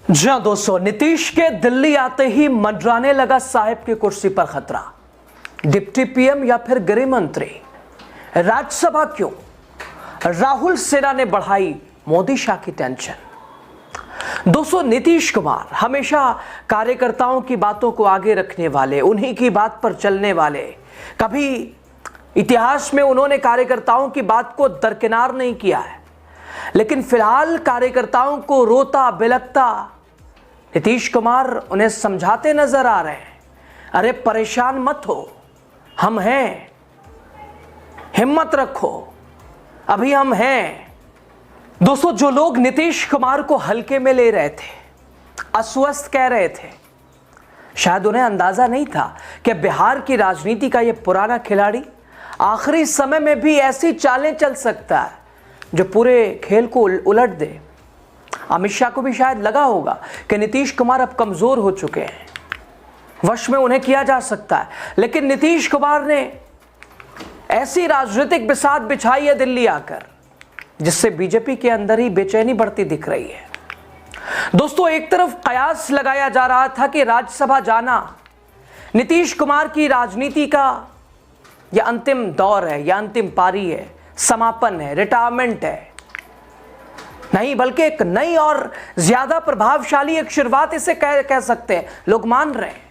जी हां दोस्तों, नीतीश के दिल्ली आते ही मंडराने लगा साहिब की कुर्सी पर खतरा। डिप्टी पीएम या फिर गृह मंत्री, राज्यसभा क्यों? राहुल सेना ने बढ़ाई मोदी शाह की टेंशन। दोस्तों, नीतीश कुमार हमेशा कार्यकर्ताओं की बातों को आगे रखने वाले, उन्हीं की बात पर चलने वाले। कभी इतिहास में उन्होंने कार्यकर्ताओं की बात को दरकिनार नहीं किया है, लेकिन फिलहाल कार्यकर्ताओं को रोता बिलखता नीतीश कुमार उन्हें समझाते नजर आ रहे हैं। अरे परेशान मत हो, हम हैं, हिम्मत रखो, अभी हम हैं। दोस्तों, जो लोग नीतीश कुमार को हल्के में ले रहे थे, अस्वस्थ कह रहे थे, शायद उन्हें अंदाजा नहीं था कि बिहार की राजनीति का यह पुराना खिलाड़ी आखिरी समय में भी ऐसी चालें चल सकता है जो पूरे खेल को उलट दे। अमित शाह को भी शायद लगा होगा कि नीतीश कुमार अब कमजोर हो चुके हैं, वश में उन्हें किया जा सकता है, लेकिन नीतीश कुमार ने ऐसी राजनीतिक बिसात बिछाई है दिल्ली आकर, जिससे बीजेपी के अंदर ही बेचैनी बढ़ती दिख रही है। दोस्तों, एक तरफ कयास लगाया जा रहा था कि राज्यसभा जाना नीतीश कुमार की राजनीति का यह अंतिम दौर है, यह अंतिम पारी है, समापन है, रिटायरमेंट है, नहीं बल्कि एक नई और ज्यादा प्रभावशाली एक शुरुआत इसे कह सकते हैं। लोग मान रहे हैं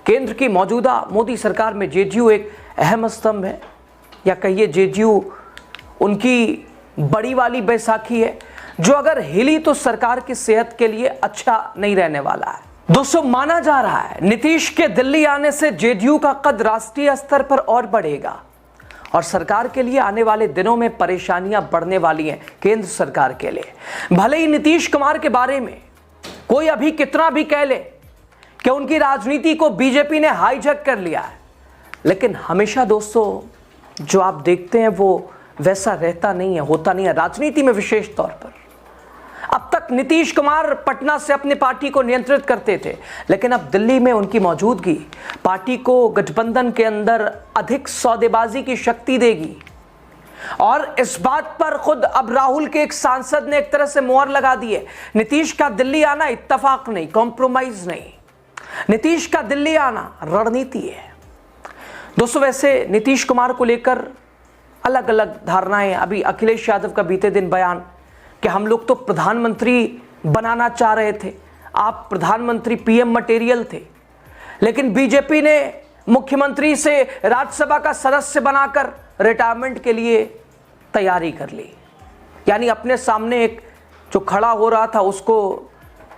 केंद्र की मौजूदा मोदी सरकार में जेडीयू एक अहम स्तंभ है, या कहिए जेडीयू उनकी बड़ी वाली बैसाखी है, जो अगर हिली तो सरकार की सेहत के लिए अच्छा नहीं रहने वाला है। दोस्तों, माना जा रहा है नीतीश के दिल्ली आने से जेडीयू का कद राष्ट्रीय स्तर पर और बढ़ेगा और सरकार के लिए आने वाले दिनों में परेशानियां बढ़ने वाली हैं केंद्र सरकार के लिए। भले ही नीतीश कुमार के बारे में कोई अभी कितना भी कह ले कि उनकी राजनीति को बीजेपी ने हाईजैक कर लिया है, लेकिन हमेशा दोस्तों जो आप देखते हैं वो वैसा रहता नहीं है, होता नहीं है राजनीति में, विशेष तौर पर। अब तक नीतीश कुमार पटना से अपनी पार्टी को नियंत्रित करते थे, लेकिन अब दिल्ली में उनकी मौजूदगी पार्टी को गठबंधन के अंदर अधिक सौदेबाजी की शक्ति देगी। और इस बात पर खुद अब राहुल के एक सांसद ने एक तरह से मोहर लगा दी है। नीतीश का दिल्ली आना इत्तेफाक नहीं, कॉम्प्रोमाइज नहीं, नीतीश का दिल्ली आना रणनीति है। दोस्तों, वैसे नीतीश कुमार को लेकर अलग अलग धारणाएं, अभी अखिलेश यादव का बीते दिन बयान कि हम लोग तो प्रधानमंत्री बनाना चाह रहे थे, आप प्रधानमंत्री पीएम मटेरियल थे, लेकिन बीजेपी ने मुख्यमंत्री से राज्यसभा का सदस्य बनाकर रिटायरमेंट के लिए तैयारी कर ली। यानी अपने सामने एक जो खड़ा हो रहा था उसको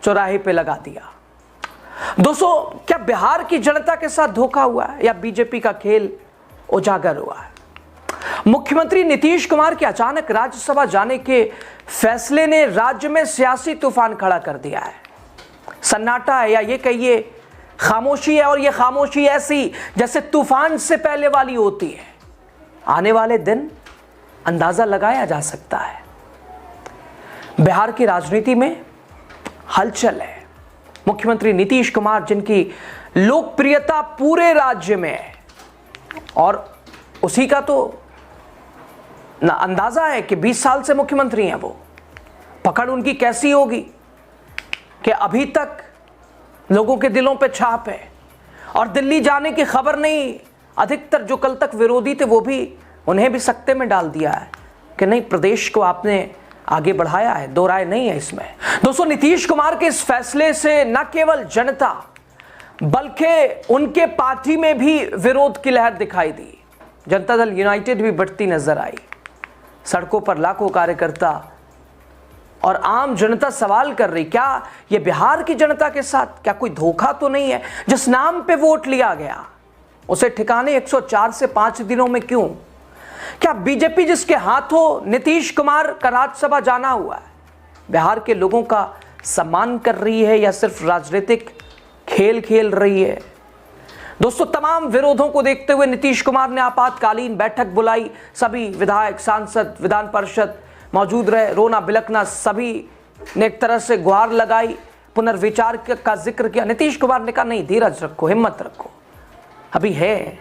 चौराहे पे लगा दिया। दोस्तों, क्या बिहार की जनता के साथ धोखा हुआ है या बीजेपी का खेल उजागर हुआ है? मुख्यमंत्री नीतीश कुमार के अचानक राज्यसभा जाने के फैसले ने राज्य में सियासी तूफान खड़ा कर दिया है। सन्नाटा है, या ये कहिए खामोशी है, और ये खामोशी ऐसी जैसे तूफान से पहले वाली होती है। आने वाले दिन अंदाजा लगाया जा सकता है। बिहार की राजनीति में हलचल है। मुख्यमंत्री नीतीश कुमार, जिनकी लोकप्रियता पूरे राज्य में है, और उसी का तो ना अंदाजा है कि 20 साल से मुख्यमंत्री हैं वो, पकड़ उनकी कैसी होगी कि अभी तक लोगों के दिलों पे छाप है। और दिल्ली जाने की खबर नहीं, अधिकतर जो कल तक विरोधी थे वो भी, उन्हें भी सकते में डाल दिया है कि नहीं, प्रदेश को आपने आगे बढ़ाया है, दो राय नहीं है इसमें। दोस्तों, नीतीश कुमार के इस फैसले से न केवल जनता बल्कि उनके पार्टी में भी विरोध की लहर दिखाई दी। जनता दल यूनाइटेड भी बढ़ती नजर आई। सड़कों पर लाखों कार्यकर्ता और आम जनता सवाल कर रही, क्या ये बिहार की जनता के साथ क्या कोई धोखा तो नहीं है? जिस नाम पे वोट लिया गया उसे ठिकाने 104 से 5 दिनों में क्यों? क्या बीजेपी, जिसके हाथों नीतीश कुमार का राज्यसभा जाना हुआ है, बिहार के लोगों का सम्मान कर रही है या सिर्फ राजनीतिक खेल खेल रही है? दोस्तों, तमाम विरोधों को देखते हुए नीतीश कुमार ने आपातकालीन बैठक बुलाई। सभी विधायक, सांसद, विधान परिषद मौजूद रहे। रोना बिलखना सभी ने एक तरह से गुहार लगाई, पुनर्विचार का जिक्र किया। नीतीश कुमार ने कहा, नहीं, धीरज रखो, हिम्मत रखो, अभी है,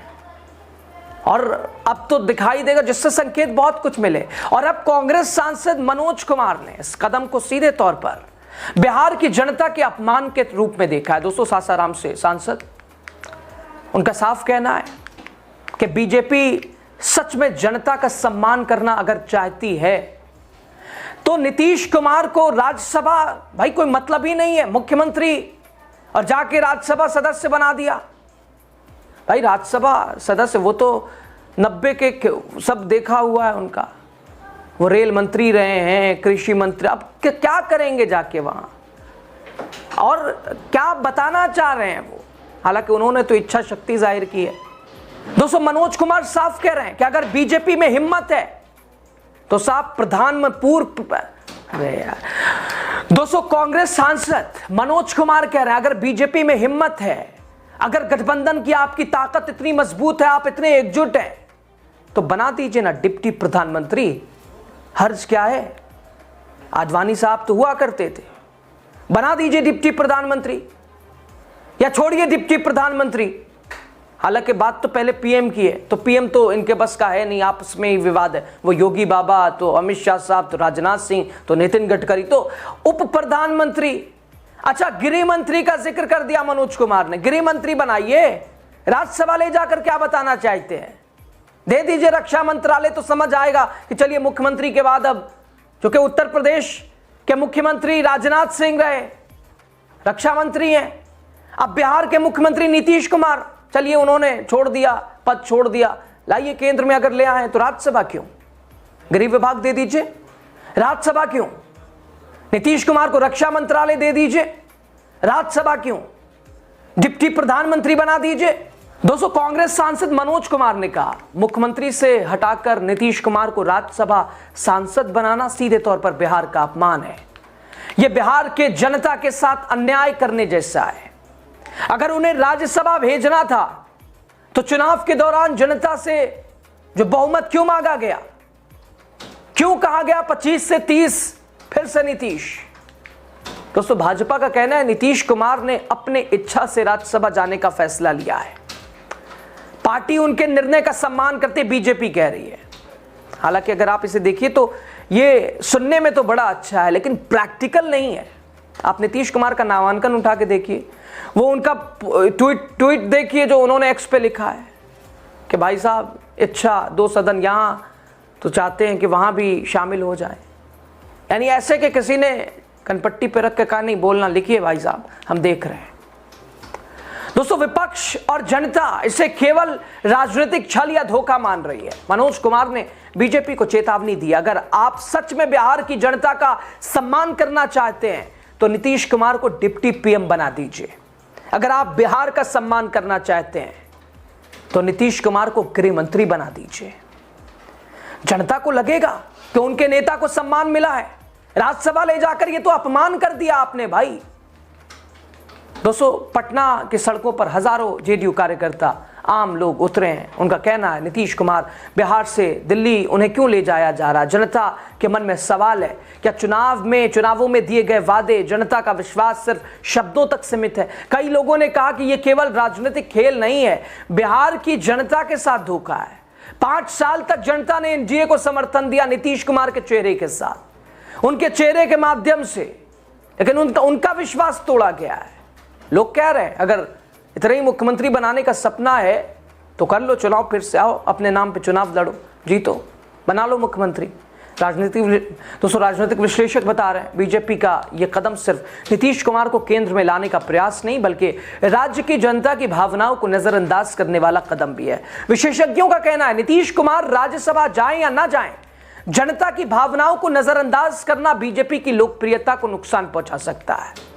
और अब तो दिखाई देगा, जिससे संकेत बहुत कुछ मिले। और अब कांग्रेस सांसद मनोज कुमार ने इस कदम को सीधे तौर पर बिहार की जनता के अपमान के रूप में देखा है। दोस्तों, सासाराम से सांसद, उनका साफ कहना है कि बीजेपी सच में जनता का सम्मान करना अगर चाहती है तो नीतीश कुमार को राज्यसभा, भाई कोई मतलब ही नहीं है, मुख्यमंत्री और जाके राज्यसभा सदस्य बना दिया। भाई राज्यसभा सदस्य वो तो 90 के सब देखा हुआ है उनका, वो रेल मंत्री रहे हैं, कृषि मंत्री, अब क्या करेंगे जाके वहां, और क्या बताना चाह रहे हैं वो। हालांकि उन्होंने तो इच्छा शक्ति जाहिर की है। दोस्तों, मनोज कुमार साफ कह रहे हैं कि अगर बीजेपी में हिम्मत है तो साफ अरे यार, दोस्तों कांग्रेस सांसद मनोज कुमार कह रहे हैं अगर बीजेपी में हिम्मत है, अगर गठबंधन की आपकी ताकत इतनी मजबूत है, आप इतने एकजुट हैं, तो बना दीजिए ना डिप्टी प्रधानमंत्री। हर्ज क्या है? आडवाणी साहब तो हुआ करते थे, बना दीजिए डिप्टी प्रधानमंत्री, या छोड़िए डिप्टी प्रधानमंत्री। हालांकि बात तो पहले पीएम की है, तो पीएम तो इनके बस का है नहीं, आपस में ही विवाद है। वो योगी बाबा, तो अमित शाह साहब, तो राजनाथ सिंह, तो नितिन गडकरी, तो उप प्रधानमंत्री। अच्छा, गृह मंत्री का जिक्र कर दिया मनोज कुमार ने, गृह मंत्री बनाइए, राज्यसभा ले जाकर क्या बताना चाहते हैं, दे दीजिए रक्षा मंत्रालय, तो समझ आएगा कि चलिए मुख्यमंत्री के बाद अब, क्योंकि उत्तर प्रदेश के मुख्यमंत्री राजनाथ सिंह रहे, रक्षा मंत्री हैं, अब बिहार के मुख्यमंत्री नीतीश कुमार, चलिए उन्होंने छोड़ दिया, पद छोड़ दिया, लाइए केंद्र में अगर ले आए तो राज्यसभा क्यों, गृह विभाग दे दीजिए, राज्यसभा क्यों, नीतीश कुमार को रक्षा मंत्रालय दे दीजिए, राज्यसभा क्यों, डिप्टी प्रधानमंत्री बना दीजिए। दोस्तों, कांग्रेस सांसद मनोज कुमार ने कहा मुख्यमंत्री से हटाकर नीतीश कुमार को राज्यसभा सांसद बनाना सीधे तौर पर बिहार का अपमान है, यह बिहार के जनता के साथ अन्याय करने जैसा है। अगर उन्हें राज्यसभा भेजना था तो चुनाव के दौरान जनता से जो बहुमत क्यों मांगा गया, क्यों कहा गया 25 से 30 फिर से नीतीश। दोस्तों, भाजपा का कहना है नीतीश कुमार ने अपने इच्छा से राज्यसभा जाने का फैसला लिया है, पार्टी उनके निर्णय का सम्मान करते बीजेपी कह रही है। हालांकि अगर आप इसे देखिए तो ये सुनने में तो बड़ा अच्छा है, लेकिन प्रैक्टिकल नहीं है। आप नीतीश कुमार का नामांकन उठा के देखिए, वो उनका ट्वीट देखिए जो उन्होंने एक्स पे लिखा है कि भाई साहब इच्छा 2 सदन यहां तो चाहते हैं कि वहां भी शामिल हो जाए, यानी ऐसे कि किसी ने कनपट्टी पे रख के कहा नहीं बोलना, लिखिए भाई साहब हम देख रहे हैं। दोस्तों, विपक्ष और जनता इसे केवल राजनीतिक छल या धोखा मान रही है। मनोज कुमार ने बीजेपी को चेतावनी दी, अगर आप सच में बिहार की जनता का सम्मान करना चाहते हैं तो नीतीश कुमार को डिप्टी पीएम बना दीजिए, अगर आप बिहार का सम्मान करना चाहते हैं तो नीतीश कुमार को गृह मंत्री बना दीजिए। जनता को लगेगा कि उनके नेता को सम्मान मिला है, राज्यसभा ले जाकर ये तो अपमान कर दिया आपने भाई। दोस्तों, पटना की सड़कों पर हजारों जेडीयू कार्यकर्ता, आम लोग उतरे हैं। उनका कहना है नीतीश कुमार बिहार से दिल्ली उन्हें क्यों ले जाया जा रहा। जनता के मन में सवाल है, क्या चुनावों में दिए गए वादे, जनता का विश्वास सिर्फ शब्दों तक सीमित है। कई लोगों ने कहा कि यह केवल राजनीतिक खेल नहीं है, बिहार की जनता के साथ धोखा है। 5 साल तक जनता ने एनडीए को समर्थन दिया नीतीश कुमार के चेहरे के साथ, उनके चेहरे के माध्यम से, लेकिन उनका विश्वास तोड़ा गया है। लोग कह रहे हैं अगर इतना ही मुख्यमंत्री बनाने का सपना है तो कर लो चुनाव, फिर से आओ, अपने नाम पे चुनाव लड़ो, जीतो, बना लो मुख्यमंत्री। राजनीतिक विश्लेषक बता रहे हैं बीजेपी का यह कदम सिर्फ नीतीश कुमार को केंद्र में लाने का प्रयास नहीं, बल्कि राज्य की जनता की भावनाओं को नजरअंदाज करने वाला कदम भी है। विशेषज्ञों का कहना है नीतीश कुमार राज्यसभा जाएं या ना जाएं, जनता की भावनाओं को नजरअंदाज करना बीजेपी की लोकप्रियता को नुकसान पहुंचा सकता है।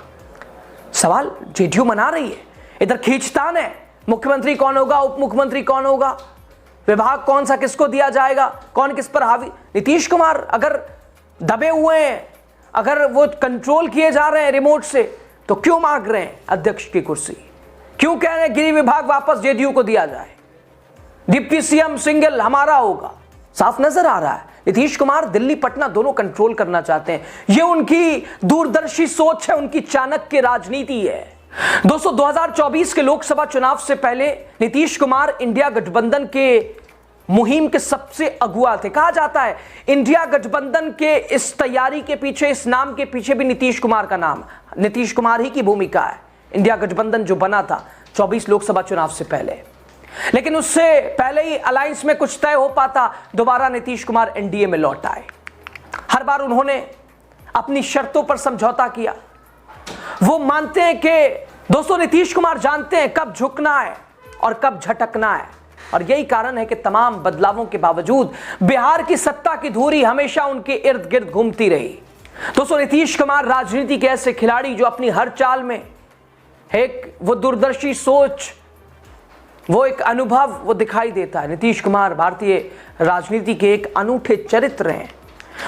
सवाल जेडीयू मना रही है, इधर खींचतान है, मुख्यमंत्री कौन होगा, उप मुख्यमंत्री कौन होगा, विभाग कौन सा किसको दिया जाएगा, कौन किस पर हावी। नीतीश कुमार अगर दबे हुए हैं, अगर वो कंट्रोल किए जा रहे हैं रिमोट से, तो क्यों मांग रहे हैं अध्यक्ष की कुर्सी, क्यों कह रहे हैं गृह विभाग वापस जेडीयू को दिया जाए, डिप्टी सीएम सिंगल हमारा होगा। साफ नजर आ रहा है नीतीश कुमार दिल्ली पटना दोनों कंट्रोल करना चाहते हैं। ये उनकी दूरदर्शी सोच है, उनकी चाणक्य राजनीति है। दोस्तों, 2024 के लोकसभा चुनाव से पहले नीतीश कुमार इंडिया गठबंधन के मुहिम के सबसे अगुआ थे। कहा जाता है इंडिया गठबंधन के इस तैयारी के पीछे, इस नाम के पीछे भी नीतीश कुमार का नाम, नीतीश कुमार ही की भूमिका है। इंडिया गठबंधन जो बना था 24 लोकसभा चुनाव से पहले, लेकिन उससे पहले ही अलायंस में कुछ तय हो पाता, दोबारा नीतीश कुमार एनडीए में लौट आए। हर बार उन्होंने अपनी शर्तों पर समझौता किया। वो मानते हैं कि दोस्तों नीतीश कुमार जानते हैं कब झुकना है और कब झटकना है, और यही कारण है कि तमाम बदलावों के बावजूद बिहार की सत्ता की धुरी हमेशा उनके इर्द गिर्द घूमती रही। दोस्तों नीतीश कुमार राजनीति के ऐसे खिलाड़ी जो अपनी हर चाल में एक वो दूरदर्शी सोच, वो एक अनुभव वो दिखाई देता है। नीतीश कुमार भारतीय राजनीति के एक अनूठे चरित्र हैं।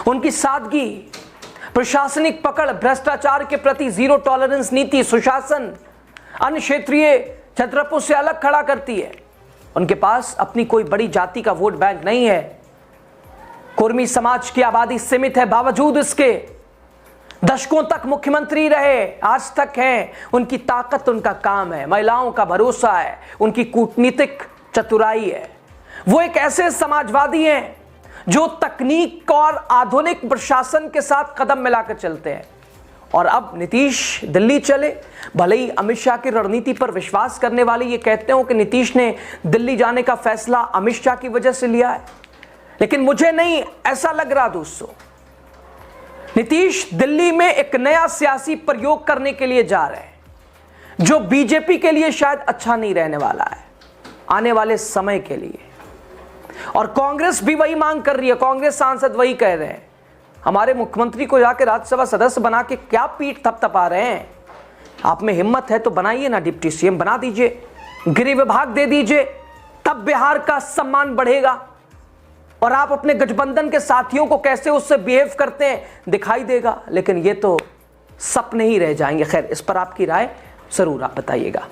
उनकी सादगी, प्रशासनिक पकड़, भ्रष्टाचार के प्रति जीरो टॉलरेंस नीति, सुशासन अन्य क्षेत्रीय छत्रपों से अलग खड़ा करती है। उनके पास अपनी कोई बड़ी जाति का वोट बैंक नहीं है। कुर्मी समाज की आबादी सीमित है, बावजूद इसके दशकों तक मुख्यमंत्री रहे, आज तक हैं। उनकी ताकत उनका काम है, महिलाओं का भरोसा है, उनकी कूटनीतिक चतुराई है। वो एक ऐसे समाजवादी हैं जो तकनीक और आधुनिक प्रशासन के साथ कदम मिलाकर चलते हैं। और अब नीतीश दिल्ली चले, भले ही अमित शाह की रणनीति पर विश्वास करने वाले ये कहते हो कि नीतीश ने दिल्ली जाने का फैसला अमित शाह की वजह से लिया है, लेकिन मुझे नहीं ऐसा लग रहा दोस्तों। नीतीश दिल्ली में एक नया सियासी प्रयोग करने के लिए जा रहे हैं जो बीजेपी के लिए शायद अच्छा नहीं रहने वाला है आने वाले समय के लिए। और कांग्रेस भी वही मांग कर रही है, कांग्रेस सांसद वही कह रहे हैं, हमारे मुख्यमंत्री को जाकर राज्यसभा सदस्य बना के क्या पीठ थपथपा रहे हैं। आप में हिम्मत है तो बनाइए ना, डिप्टी सीएम बना दीजिए, गृह विभाग दे दीजिए, तब बिहार का सम्मान बढ़ेगा और आप अपने गठबंधन के साथियों को कैसे उससे बिहेव करते हैं दिखाई देगा। लेकिन ये तो सपने ही रह जाएंगे। खैर, इस पर आपकी राय जरूर आप बताइएगा।